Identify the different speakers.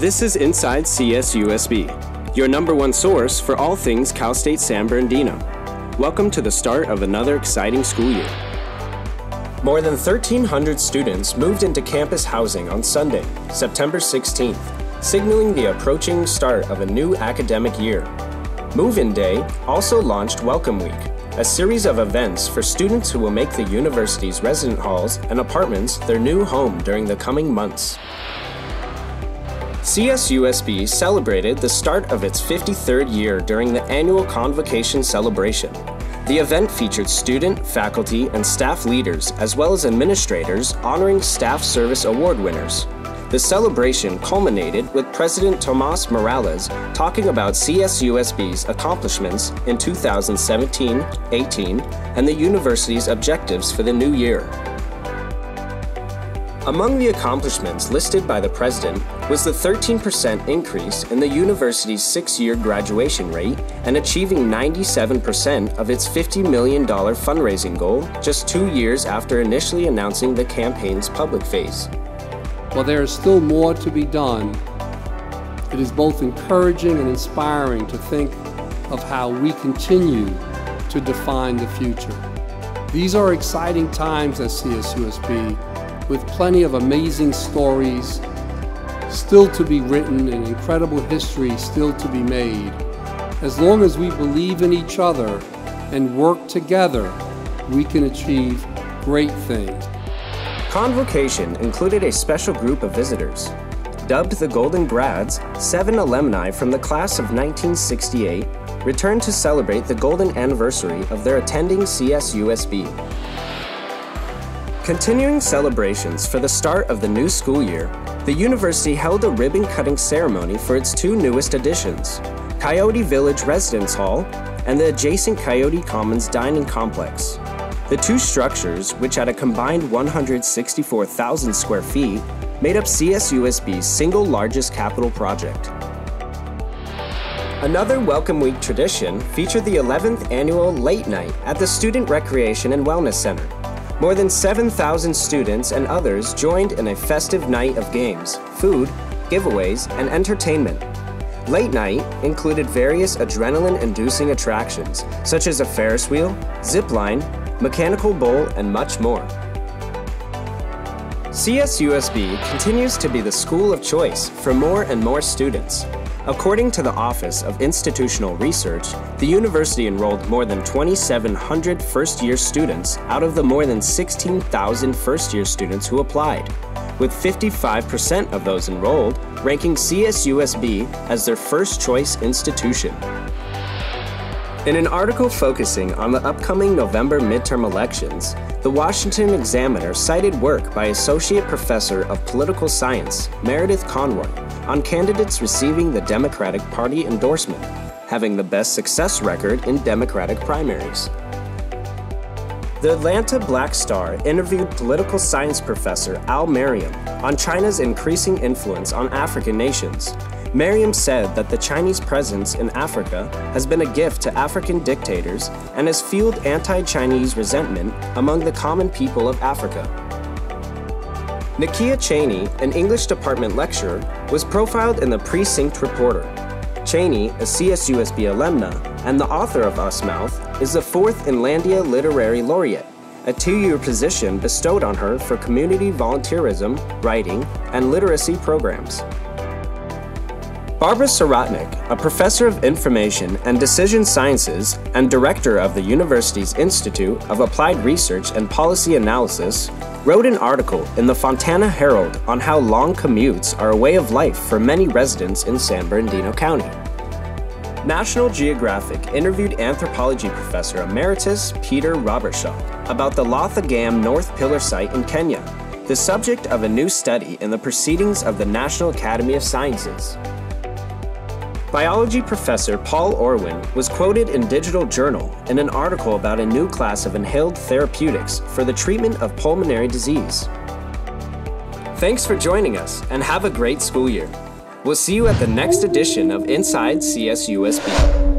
Speaker 1: This is Inside CSUSB, your #1 source for all things Cal State San Bernardino. Welcome to the start of another exciting school year. More than 1,300 students moved into campus housing on Sunday, September 16th, signaling the approaching start of a new academic year. Move-In Day also launched Welcome Week, a series of events for students who will make the university's resident halls and apartments their new home during the coming months. CSUSB celebrated the start of its 53rd year during the annual Convocation celebration. The event featured student, faculty, and staff leaders, as well as administrators, honoring Staff Service Award winners. The celebration culminated with President Tomas Morales talking about CSUSB's accomplishments in 2017-18 and the university's objectives for the new year. Among the accomplishments listed by the president was the 13% increase in the university's 6-year graduation rate and achieving 97% of its $50 million fundraising goal just 2 years after initially announcing the campaign's public phase.
Speaker 2: While there is still more to be done, it is both encouraging and inspiring to think of how we continue to define the future. These are exciting times at CSUSB, with plenty of amazing stories still to be written and incredible history still to be made. As long as we believe in each other and work together, we can achieve great things.
Speaker 1: Convocation included a special group of visitors. Dubbed the Golden Grads, 7 alumni from the class of 1968 returned to celebrate the golden anniversary of their attending CSUSB. Continuing celebrations for the start of the new school year, the university held a ribbon-cutting ceremony for its 2 newest additions, Coyote Village Residence Hall and the adjacent Coyote Commons Dining Complex. The 2 structures, which had a combined 164,000 square feet, made up CSUSB's single largest capital project. Another Welcome Week tradition featured the 11th annual Late Night at the Student Recreation and Wellness Center. More than 7,000 students and others joined in a festive night of games, food, giveaways, and entertainment. Late Night included various adrenaline-inducing attractions, such as a Ferris wheel, zip line, mechanical bull, and much more. CSUSB continues to be the school of choice for more and more students. According to the Office of Institutional Research, the university enrolled more than 2,700 first-year students out of the more than 16,000 first-year students who applied, with 55% of those enrolled ranking CSUSB as their first-choice institution. In an article focusing on the upcoming November midterm elections, the Washington Examiner cited work by Associate Professor of Political Science, MEREDITH CONROY, on candidates receiving the Democratic Party endorsement, having the best success record in Democratic primaries. The Atlanta Black Star interviewed political science professor MARIAM on China's increasing influence on African nations. MARIAM said that the Chinese presence in Africa has been a gift to African dictators and has fueled anti-Chinese resentment among the common people of Africa. NIKIA CHANEY, an English department lecturer, was profiled in the Precinct Reporter. CHANEY, a CSUSB alumna and the author of Us Mouth, is the 4th Inlandia Literary Laureate, a 2-year position bestowed on her for community volunteerism, writing, and literacy programs. Barbara SIROTNIK, a professor of information and decision sciences and director of the university's Institute of Applied Research and Policy Analysis, wrote an article in the Fontana Herald on how long commutes are a way of life for many residents in San Bernardino County. National Geographic interviewed anthropology professor emeritus Peter ROBERTSHAW about the Lothagam North Pillar site in Kenya, the subject of a new study in the Proceedings of the National Academy of Sciences. Biology professor Paul ORWIN was quoted in Digital Journal in an article about a new class of inhaled therapeutics for the treatment of pulmonary disease. Thanks for joining us and have a great school year. We'll see you at the next edition of Inside CSUSB.